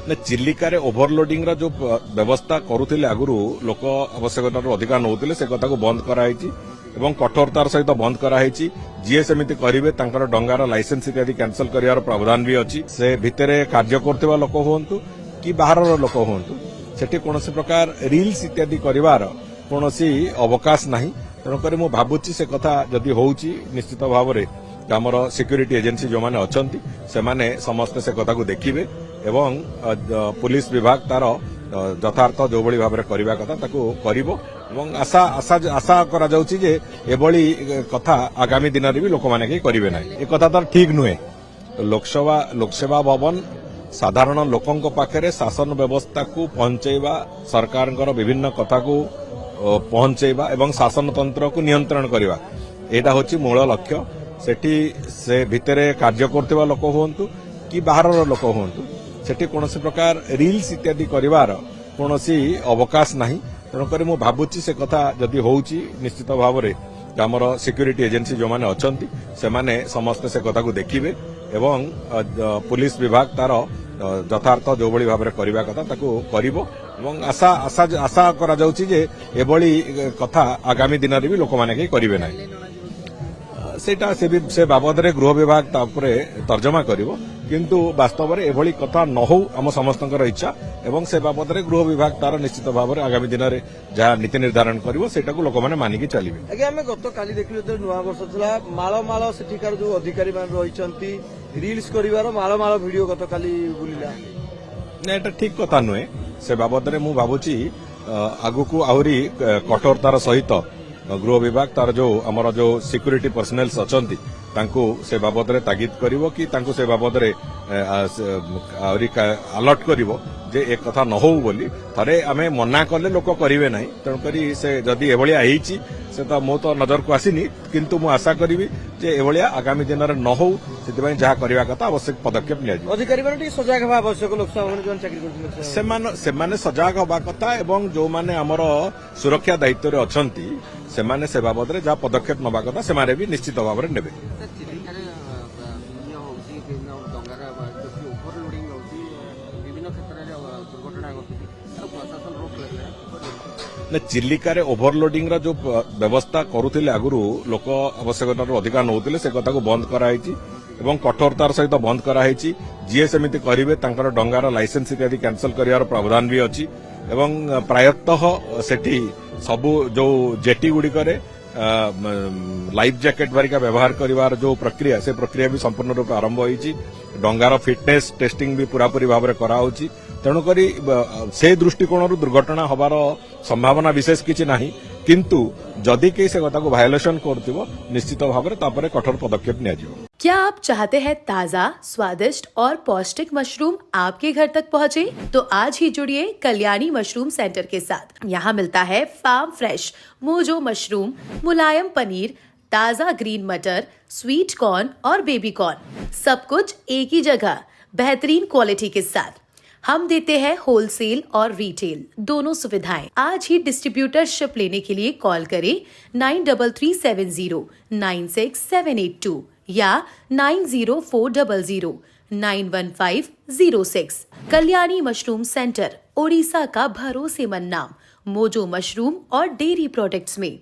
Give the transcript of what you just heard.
ना चिलिका ओभरलोडिंग जो व्यवस्था करुले आगु लोक आवश्यकतार अधिकार नौते से कथा को बंद कराई कठोरतार सहित बंद कराई जी सेमती करेंगे डंगार लाइसेंस इत्यादि कैंसल कर प्रावधान भी अच्छी से भितर कार्य करथिबा लोक हूँ कि बाहर लोक हूँ सेठी कौन प्रकार रिल्स इत्यादि कर कौन अवकाश नहीं तेणुक मु भावुची से कथा जदि होउची निश्चित भाव में आमर सिक्यूरीटी एजेंसी जो मैंने अच्छा से माने समस्ते से कथा को देखिए एवं पुलिस विभाग तार यथार्थ जो भली भाव में करने कथा ताकू करिवो एवं आशा आशा आशा करा जाउची जे एभली कथा आगामी दिन में भी लोक मैंने कहीं करेंगे ना एक कथा तो ठीक नुहे लोकसेवा भवन साधारण लोकों पाखे शासन व्यवस्था को पहुंचेबा सरकार विभिन्न कथा को पहुंचेबा एवं शासन तंत्र को नियंत्रण करवा एटा होची मूल लक्ष्य सेठी से भितर कार्य करथिबा लोक हूँ कि बाहर लोक हूँ सेठी कौन प्रकार रिल्स इत्यादि कर कौन अवकाश नहीं तेणुक मु भावुची से कथा जदि होउची निश्चित भाव में आमर सिक्यूरीटी एजेंसी जो मैंने अच्छा से माने समस्ते से कथा को देखिए एवं पुलिस विभाग तार यथार्थ जो भली भाव में करने कथा ताकू करिवो एवं आशा आशा आशा करा जाउची जे एभली कथा आगामी दिन में भी लोक मैंने कहीं करेंगे ना सेटा से बाबद गृह विभाग तापरे तर्जमा करिवो किंतु वास्तव में एभली कथा न हो आम समस्तଙ୍କର इच्छा एवं से बाबद गृह विभाग तार निश्चित भाव में आगामी दिन में जहाँ नीति निर्धारण करिवो सेटाକୁ लोकमाने मानिकी चलिबे। आगे आमे गत काली देखिलु तो नुवा वर्ष थला माळ माळ सेठिकार जो अधिकारी मान रहिचंती रील्स करिवार माळ माळ वीडियो गत काली बुलिला ना एटा ठीक कथा नुहे से बाबद में मु भाबुची आगुकू आहुरी कठोरतार सहित गृह विभाग तार जो आमर जो सिक्यूरीटी पर्सनेल्स अछंती तांको से बाबद रे तागिद करिवो कि तांको से बाबद रे अलर्ट करिवो जे एक कथा न हो बोली थरे आमे मना कले लोक करिवे नाही तेणुकरी से जदि एभलिया आईची से तो मो तो नजर को आसीनी किंतु मु आशा करिवि जे एभलिया आगामी दिन रे न हो सेति जहाँ करबा कथा आवश्यक पदक्षेप लिया अधिकारी माने सजग हवा आवश्यक लोकसभा में जो चाकरी करथिले सेमाने सजग हवा कथा एवं जो माने हमर सुरक्षा दायित्व रे अछंती सेमाने से बाबद रे जहाँ पदक्षेप नबा कथा सेमाने भी निश्चित भाव में नेबे। ना चिलिका ओभरलोडिंग जो व्यवस्था करुले आगु लोक आवश्यकतार अधिकार नौते से कथा को बंद कराई कठोरतार सहित बंद कराई जी सेमती करेंगे डंगार लाइसेंस इत्यादि कैंसल कर प्रावधान भी अच्छी एवं प्रायतः सेठी सबु जो जेटी गुड़िक लाइफ जैकेट वारिका व्यवहार करिवार जो प्रक्रिया से प्रक्रिया भी संपूर्ण रूप आरंभ होईची डंगार फिटनेस टेस्टिंग भी पूरापूरी भाव में कराउची तेणुक से दृष्टिकोण दुर्घटना हबार संभावना विशेष किसी नहीं किंतु जदि कहीं से कथा को वायोलेशन करथिबो निश्चित भाव में तापरे कठोर पदक्षेप लिया जाए। क्या आप चाहते हैं ताज़ा, स्वादिष्ट और पौष्टिक मशरूम आपके घर तक पहुंचे? तो आज ही जुड़िए कल्याणी मशरूम सेंटर के साथ। यहाँ मिलता है फार्म फ्रेश मोजो मशरूम, मुलायम पनीर, ताज़ा ग्रीन मटर, स्वीट कॉर्न और बेबी कॉर्न, सब कुछ एक ही जगह बेहतरीन क्वालिटी के साथ। हम देते हैं होलसेल और रिटेल दोनों सुविधाएं। आज ही डिस्ट्रीब्यूटरशिप लेने के लिए कॉल करें 9337096782 या 9040091506। कल्याणी मशरूम सेंटर, ओडिशा का भरोसेमंद नाम, मोजो मशरूम और डेयरी प्रोडक्ट्स में।